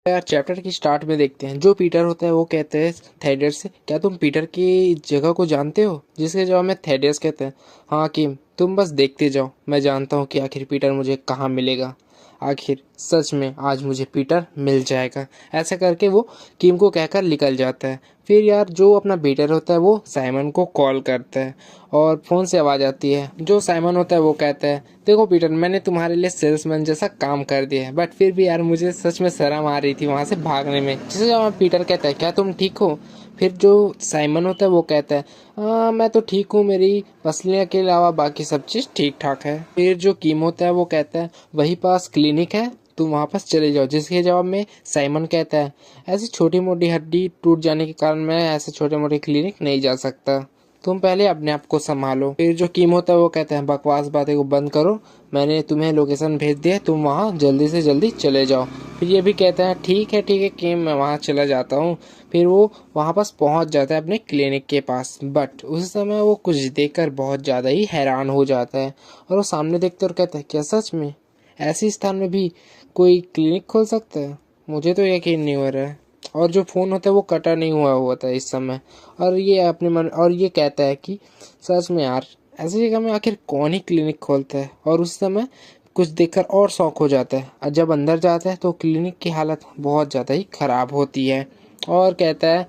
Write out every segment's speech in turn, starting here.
यार चैप्टर की स्टार्ट में देखते हैं, जो पीटर होता है वो कहते हैं थेडियस से, क्या तुम पीटर की जगह को जानते हो? जिसके जवाब में थेडियस कहते हैं, हाँ किम, तुम बस देखते जाओ, मैं जानता हूँ कि आखिर पीटर मुझे कहाँ मिलेगा। आखिर सच में आज मुझे पीटर मिल जाएगा। ऐसा करके वो किम को कहकर निकल जाता है। फिर यार जो अपना पीटर होता है वो साइमन को कॉल करता है और फ़ोन से आवाज़ आती है। जो साइमन होता है वो कहता है, देखो पीटर, मैंने तुम्हारे लिए सेल्समैन जैसा काम कर दिया है, बट फिर भी यार मुझे सच में शर्म आ रही थी वहाँ से भागने में। जिसे जब पीटर कहता है, क्या तुम ठीक हो? फिर जो साइमन होता है वो कहता है, हाँ मैं तो ठीक हूँ, मेरी पसलियाँ के अलावा बाकी सब चीज़ ठीक ठाक है। फिर जो कीम होता है वो कहता है, वही पास क्लिनिक है, तुम वहाँ पास चले जाओ। जिसके जवाब में साइमन कहता है, ऐसी छोटी मोटी हड्डी टूट जाने के कारण मैं ऐसे छोटे मोटे क्लिनिक नहीं जा सकता, तुम पहले अपने आप को संभालो। फिर जो कीम होता है वो कहता है, बकवास बातें को बंद करो, मैंने तुम्हें लोकेशन भेज दिया है, तुम वहाँ जल्दी से जल्दी चले जाओ। फिर ये भी कहता है, ठीक है कीम, मैं वहाँ चला जाता हूँ। फिर वो वहाँ पास पहुँच जाता है अपने क्लिनिक के पास, बट उस समय वो कुछ देखकर बहुत ज़्यादा ही हैरान हो जाता है और वो सामने देखते और कहता है, क्या सच में ऐसे स्थान में भी कोई क्लिनिक खोल सकता है? मुझे तो यकीन नहीं हो रहा है। और जो फ़ोन होता है वो कटा नहीं हुआ होता है इस समय। और ये अपने मन और ये कहता है कि सच में यार ऐसी जगह में आखिर कौन ही क्लिनिक खोलता है। और उस समय कुछ देखकर और शौक हो जाता है और जब अंदर जाता है तो क्लिनिक की हालत बहुत ज़्यादा ही ख़राब होती है। और कहता है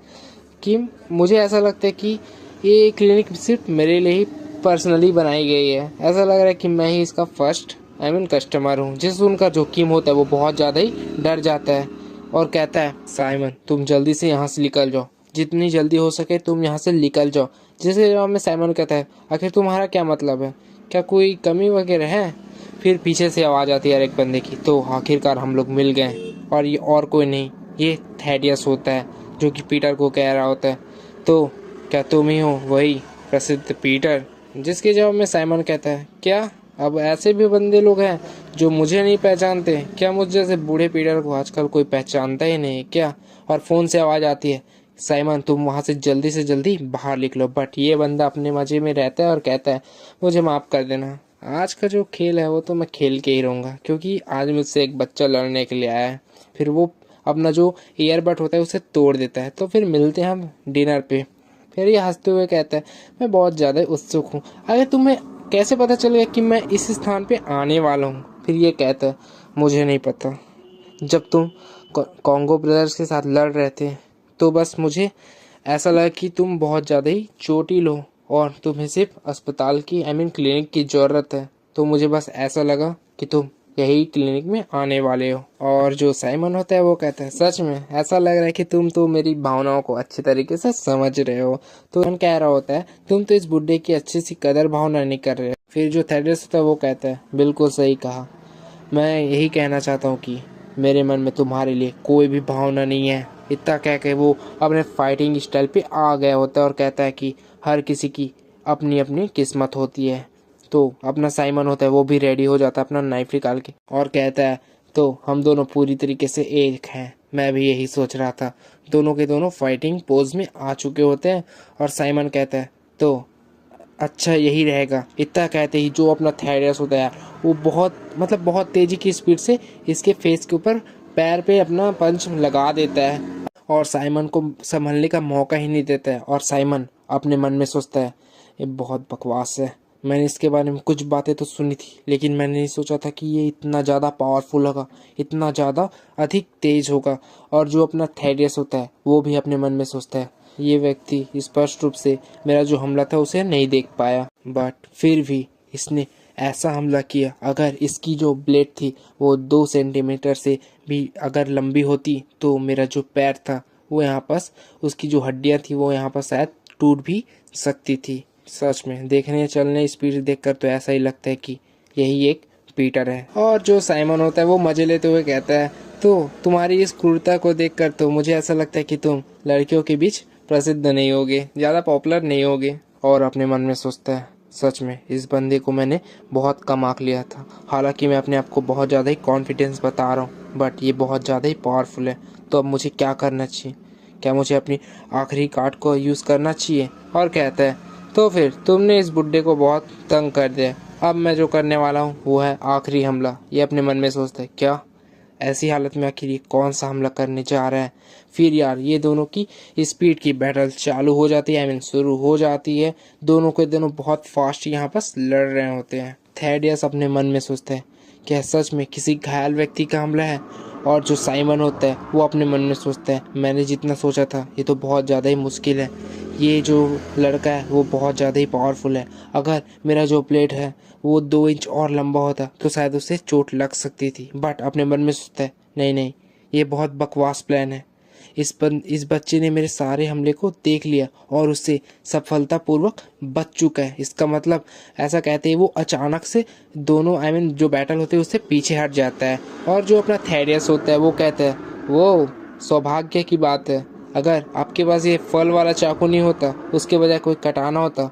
कि मुझे ऐसा लगता है कि ये क्लिनिक सिर्फ मेरे लिए ही पर्सनली बनाई गई है। ऐसा लग रहा है कि मैं ही इसका फर्स्ट कस्टमर हूँ। जिस उनका जोखिम होता है वो बहुत ज़्यादा ही डर जाता है और कहता है, साइमन तुम जल्दी से यहाँ से निकल जाओ, जितनी जल्दी हो सके तुम यहाँ से निकल जाओ। जिसके जवाब में साइमन कहता है, आखिर तुम्हारा क्या मतलब है, क्या कोई कमी वगैरह है? फिर पीछे से आवाज़ आती है एक बंदे की, तो आखिरकार हम लोग मिल गए। और ये और कोई नहीं, ये थेडियस होता है जो कि पीटर को कह रहा होता है, तो क्या तुम ही हो वही प्रसिद्ध पीटर? जिसके जवाब में साइमन कहता है, क्या अब ऐसे भी बंदे लोग हैं जो मुझे नहीं पहचानते? क्या मुझ जैसे बूढ़े पीटर को आजकल कोई पहचानता ही नहीं क्या? और फ़ोन से आवाज़ आती है, साइमन तुम वहाँ से जल्दी बाहर निकलो। बट ये बंदा अपने मज़े में रहता है और कहता है, मुझे माफ़ कर देना, आज का जो खेल है वो तो मैं खेल के ही रहूँगा, क्योंकि आज मुझसे एक बच्चा लड़ने के लिए आया है। फिर वो अपना जो ईयरबड होता है उसे तोड़ देता है। तो फिर मिलते हैं हम डिनर पे। फिर ये हंसते हुए कहता है, मैं बहुत ज़्यादा उत्सुक हूँ, अगर तुम्हें कैसे पता चलेगा कि मैं इस स्थान पे आने वाला हूँ? फिर ये कहता है, मुझे नहीं पता, जब तुम कॉन्गो ब्रदर्स के साथ लड़ रहे थे तो बस मुझे ऐसा लगा कि तुम बहुत ज़्यादा ही चोटिल हो और तुम्हें सिर्फ अस्पताल की क्लिनिक की ज़रूरत है, तो मुझे बस ऐसा लगा कि तुम यही क्लिनिक में आने वाले हो। और जो साइमन होता है वो कहता है, सच में ऐसा लग रहा है कि तुम तो मेरी भावनाओं को अच्छे तरीके से समझ रहे हो। तो साइमन कह रहा होता है, तुम तो इस बुड्ढे की अच्छी सी कदर भावना नहीं कर रहे हो। फिर जो थेडियस होता है वो कहता है, बिल्कुल सही कहा, मैं यही कहना चाहता हूँ कि मेरे मन में तुम्हारे लिए कोई भी भावना नहीं है। इतना कह के वो अपने फाइटिंग स्टाइल पे आ गया होता है और कहता है कि हर किसी की अपनी अपनी किस्मत होती है। तो अपना साइमन होता है वो भी रेडी हो जाता है अपना नाइफ निकाल के और कहता है, तो हम दोनों पूरी तरीके से एक हैं, मैं भी यही सोच रहा था। दोनों के दोनों फाइटिंग पोज में आ चुके होते हैं और साइमन कहता है, तो अच्छा यही रहेगा। इतना कहते ही जो अपना थेडियस होता है वो बहुत तेज़ी की स्पीड से इसके फेस के ऊपर पैर पे अपना पंच लगा देता है और साइमन को संभलने का मौका ही नहीं देता है। और साइमन अपने मन में सोचता है, ये बहुत बकवास है, मैंने इसके बारे में कुछ बातें तो सुनी थी, लेकिन मैंने नहीं सोचा था कि ये इतना ज़्यादा पावरफुल होगा, इतना ज़्यादा अधिक तेज होगा। और जो अपना थेडियस होता है वो भी अपने मन में सोचता है, ये व्यक्ति स्पष्ट रूप से मेरा जो हमला था उसे नहीं देख पाया, बट फिर भी इसने ऐसा हमला किया। अगर इसकी जो ब्लेड थी वो 2 सेंटीमीटर से भी अगर लंबी होती तो मेरा जो पैर था वो यहाँ पास, उसकी जो हड्डियाँ थी वो यहाँ पर शायद टूट भी सकती थी। सच में देखने चलने स्पीड देखकर तो ऐसा ही लगता है कि यही एक पीटर है। और जो साइमन होता है वो मजे लेते हुए कहता है, तो तुम्हारी इस क्रूरता को देखकर तो मुझे ऐसा लगता है कि तुम लड़कियों के बीच प्रसिद्ध नहीं होगे, ज़्यादा पॉपुलर नहीं होगे। और अपने मन में सोचता है, सच में इस बंदे को मैंने बहुत कम आंक लिया था। हालांकि मैं अपने आप को बहुत ज़्यादा ही कॉन्फिडेंस बता रहा हूँ, बट ये बहुत ज़्यादा ही पावरफुल है। तो अब मुझे क्या करना चाहिए? क्या मुझे अपनी आखिरी कार्ड को यूज़ करना चाहिए? और कहता है, तो फिर तुमने इस बुड्ढे को बहुत तंग कर दिया, अब मैं जो करने वाला हूँ वो है आखिरी हमला। ये अपने मन में सोचता है, क्या ऐसी हालत में आखिर ये कौन सा हमला करने जा रहा है। फिर यार ये दोनों की स्पीड की बैटल चालू हो जाती है, आई मीन शुरू हो जाती है। दोनों के दोनों बहुत फास्ट यहाँ पर लड़ रहे होते हैं। थेडियस अपने मन में सोचता है क्या सच में किसी घायल व्यक्ति का हमला है। और जो साइमन होता है वो अपने मन में सोचता है मैंने जितना सोचा था ये तो बहुत ज़्यादा ही मुश्किल है। ये जो लड़का है वो बहुत ज़्यादा ही पावरफुल है। अगर मेरा जो प्लेट है वो 2 इंच और लंबा होता तो शायद उसे चोट लग सकती थी। बट अपने मन में सोचता है नहीं नहीं, ये बहुत बकवास प्लान है। इस बच्चे ने मेरे सारे हमले को देख लिया और उससे सफलतापूर्वक बच चुका है। इसका मतलब ऐसा कहते हैं वो अचानक से दोनों आई मीन जो बैटल होते हैं उससे पीछे हट जाता है। और जो अपना थेडियस होता है वो कहता है वो सौभाग्य की बात है, अगर आपके पास ये फल वाला चाकू नहीं होता उसके बजाय कोई कटाना होता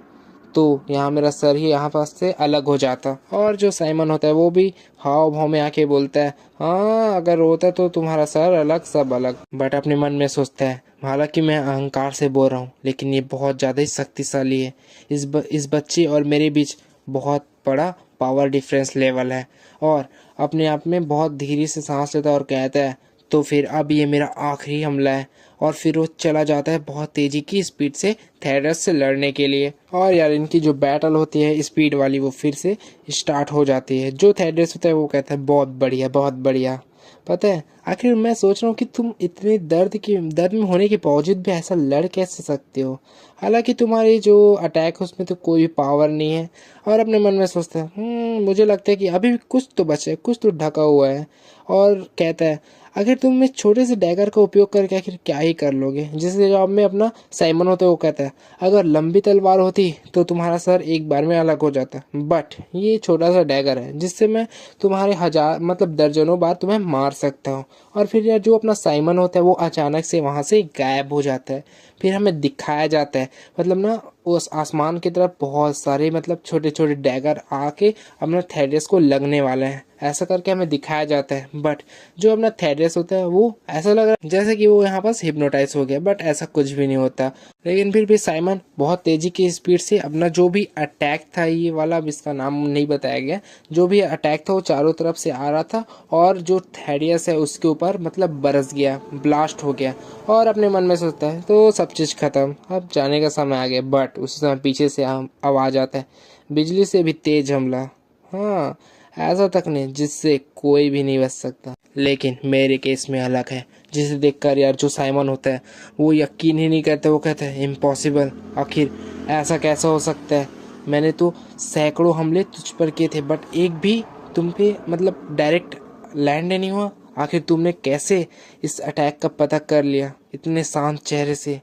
तो यहाँ मेरा सर ही यहाँ पास से अलग हो जाता। और जो साइमन होता है वो भी हाव भाव में आके बोलता है हाँ अगर होता तो तुम्हारा सर अलग सब अलग। बट अपने मन में सोचता है हालांकि मैं अहंकार से बोल रहा हूँ लेकिन ये बहुत ज़्यादा ही शक्तिशाली है। इस बच्चे और मेरे बीच बहुत बड़ा पावर डिफरेंस लेवल है। और अपने आप में बहुत धीरे से सांस लेता है और कहता है तो फिर अब ये मेरा आखिरी हमला है। और फिर वो चला जाता है बहुत तेजी की स्पीड से थेडस से लड़ने के लिए। और यार इनकी जो बैटल होती है स्पीड वाली वो फिर से स्टार्ट हो जाती है। जो थेडस होता है वो कहता है बहुत बढ़िया बहुत बढ़िया। पता है आखिर मैं सोच रहा हूँ कि तुम इतने दर्द में होने के बावजूद भी ऐसा लड़ कैसे सकते हो। हालांकि तुम्हारी जो अटैक है उसमें तो कोई भी पावर नहीं है। और अपने मन में सोचता है मुझे लगता है कि अभी भी कुछ तो बचा है, कुछ तो ढका हुआ है। और कहता है आखिर तुम इस छोटे से डैगर का उपयोग करके आखिर क्या ही कर लोगे। जिसके जवाब में अपना साइमन होता है वो कहता है अगर लंबी तलवार होती तो तुम्हारा सर एक बार में अलग हो जाता, बट ये छोटा सा डैगर है जिससे मैं तुम्हारे हजार मतलब दर्जनों बार तुम्हें मार सकता हूँ। और फिर यार जो अपना साइमन होता है वो अचानक से वहाँ से गायब हो जाता है। फिर हमें दिखाया जाता है मतलब ना उस आसमान की तरफ बहुत सारे मतलब छोटे छोटे डैगर आके अपना थेडियस को लगने वाले हैं। ऐसा करके हमें दिखाया जाता है। बट जो अपना थेडियस होता है वो ऐसा लग रहा है जैसे कि वो यहाँ पास हिप्नोटाइज हो गया, बट ऐसा कुछ भी नहीं होता। लेकिन फिर भी साइमन बहुत तेजी की स्पीड से अपना जो भी अटैक था, ये वाला अब इसका नाम नहीं बताया गया, जो भी अटैक था वो चारों तरफ से आ रहा था और जो थेडियस है उसके ऊपर मतलब बरस गया, ब्लास्ट हो गया। और अपने मन में सोचता है तो सब चीज़ खत्म, अब जाने का समय आ गया। बट उसी समय पीछे से आवाज़ आता है बिजली से भी तेज हमला। हाँ ऐसा तक नहीं जिससे कोई भी नहीं बच सकता, लेकिन मेरे केस में अलग है। जिसे देखकर यार जो साइमन होता है वो यकीन ही नहीं करता, वो कहता है इम्पॉसिबल, आखिर ऐसा कैसा हो सकता है। मैंने तो सैकड़ों हमले तुझ पर किए थे बट एक भी तुम पे मतलब डायरेक्ट लैंड नहीं हुआ। आखिर तुमने कैसे इस अटैक का पता कर लिया इतने शांत चेहरे से।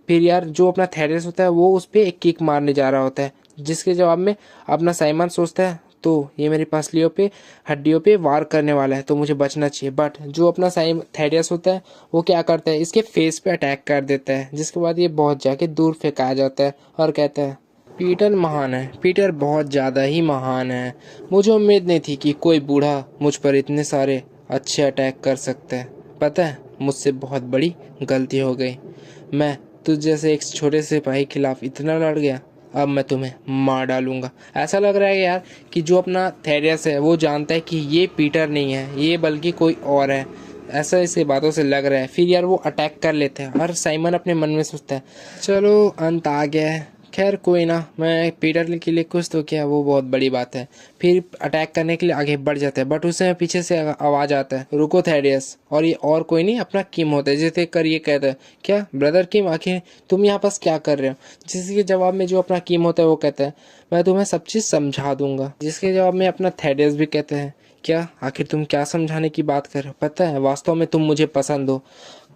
फिर यार जो अपना थेडियस होता है वो उस पर एक किक मारने जा रहा होता है, जिसके जवाब में अपना साइमन सोचता है तो ये मेरी पसलियों पे हड्डियों पे वार करने वाला है तो मुझे बचना चाहिए। बट जो अपना थेडियस होता है वो क्या करता है इसके फेस पे अटैक कर देता है, जिसके बाद ये बहुत जाके दूर फेंकाया जाता है और कहता है पीटर महान है, पीटर बहुत ज़्यादा ही महान है। मुझे उम्मीद नहीं थी कि कोई बूढ़ा मुझ पर इतने सारे अच्छे अटैक कर सकता है। पता है मुझसे बहुत बड़ी गलती हो गई, मैं तुझ जैसे एक छोटे से सिपाही के खिलाफ इतना लड़ गया, अब मैं तुम्हें मार डालूंगा। ऐसा लग रहा है यार कि जो अपना थेडियस है वो जानता है कि ये पीटर नहीं है, ये बल्कि कोई और है। ऐसा इसके बातों से लग रहा है। फिर यार वो अटैक कर लेते हैं और साइमन अपने मन में सोचता है चलो अंत आ गया है, खैर कोई ना, मैं पीटर के लिए कुछ तो किया वो बहुत बड़ी बात है। फिर अटैक करने के लिए आगे बढ़ जाता है बट उसमें पीछे से आवाज़ आता है रुको थेडियस। और ये और कोई नहीं अपना किम होता है, जिसे देख कर ये कहता है क्या ब्रदर किम आखिर तुम यहाँ पास क्या कर रहे हो। जिसके जवाब में जो अपना किम होता है वो कहता है मैं तुम्हें सब चीज़ समझा दूंगा। जिसके जवाब में अपना थेडियस भी कहते हैं क्या आखिर तुम क्या समझाने की बात कर रहे हो, पता है वास्तव में तुम मुझे पसंद हो।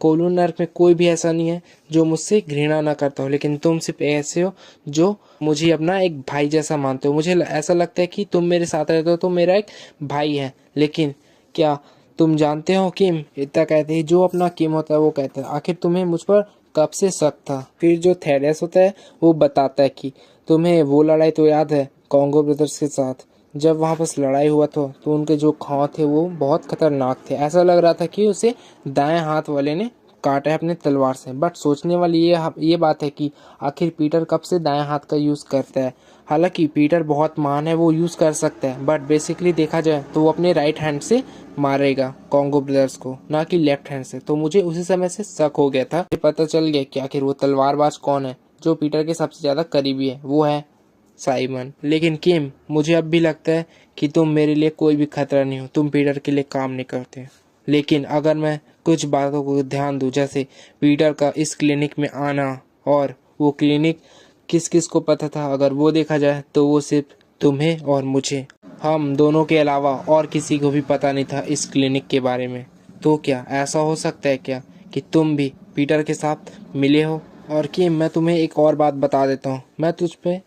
कोलूनर में कोई भी ऐसा नहीं है जो मुझसे घृणा ना करता हो, लेकिन तुम सिर्फ ऐसे हो जो मुझे अपना एक भाई जैसा मानते हो। मुझे ऐसा लगता है कि तुम मेरे साथ रहते हो तो मेरा एक भाई है। लेकिन क्या तुम जानते हो किम, इतना कहते हैं जो अपना किम होता है वो कहता है आखिर तुम्हें मुझ पर कब से शक था। फिर जो थेडियस होता है वो बताता है कि तुम्हें वो लड़ाई तो याद है कॉन्गो ब्रदर्स के साथ, जब वहाँ पर लड़ाई हुआ तो उनके जो घाव थे वो बहुत खतरनाक थे। ऐसा लग रहा था कि उसे दाएं हाथ वाले ने काटा है अपने तलवार से। बट सोचने वाली ये बात है कि आखिर पीटर कब से दाएं हाथ का यूज़ करता है। हालांकि पीटर बहुत महान है, वो यूज़ कर सकता है, बट बेसिकली देखा जाए तो वो अपने राइट हैंड से मारेगा कॉन्गो ब्रदर्स को, ना कि लेफ्ट हैंड से। तो मुझे उसी समय से शक हो गया था, मुझे पता चल गया कि आखिर वो तलवारबाज कौन है। जो पीटर के सबसे ज़्यादा करीबी है वो है साइमन। लेकिन किम, मुझे अब भी लगता है कि तुम मेरे लिए कोई भी खतरा नहीं हो, तुम पीटर के लिए काम नहीं करते। लेकिन अगर मैं कुछ बातों को ध्यान दूं, जैसे पीटर का इस क्लिनिक में आना, और वो क्लिनिक किस किस को पता था, अगर वो देखा जाए तो वो सिर्फ तुम्हें और मुझे, हम दोनों के अलावा और किसी को भी पता नहीं था इस क्लिनिक के बारे में। तो क्या ऐसा हो सकता है क्या कि तुम भी पीटर के साथ मिले हो? और कि मैं तुम्हें एक और बात बता देता हूँ, मैं तुझ पे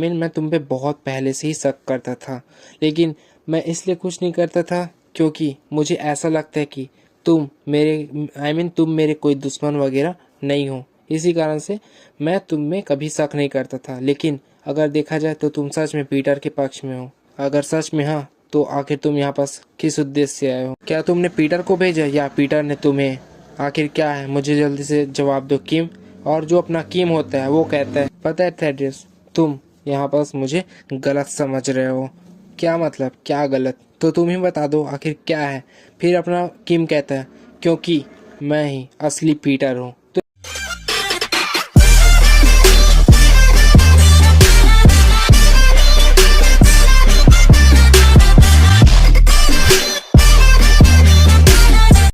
मैं तुम पे बहुत पहले से ही शक करता था, लेकिन मैं इसलिए कुछ नहीं करता था क्योंकि मुझे ऐसा लगता है कि तुम मेरे कोई दुश्मन वगैरह नहीं हो। इसी कारण से मैं तुम में कभी शक नहीं करता था। लेकिन अगर देखा जाए तो तुम सच में पीटर के पक्ष में हो। अगर सच में हाँ, तो आखिर तुम यहाँ पास किस उद्देश्य से आए हो? क्या तुमने पीटर को भेजा या पीटर ने तुम्हें? आखिर क्या है, मुझे जल्दी से जवाब दो किम। और जो अपना किम होता है वो कहता है, पता है थेड्रिस, तुम यहाँ पास मुझे गलत समझ रहे हो। क्या मतलब, क्या गलत? तो तुम ही बता दो आखिर क्या है। फिर अपना किम कहता है, क्योंकि मैं ही असली पीटर हूँ।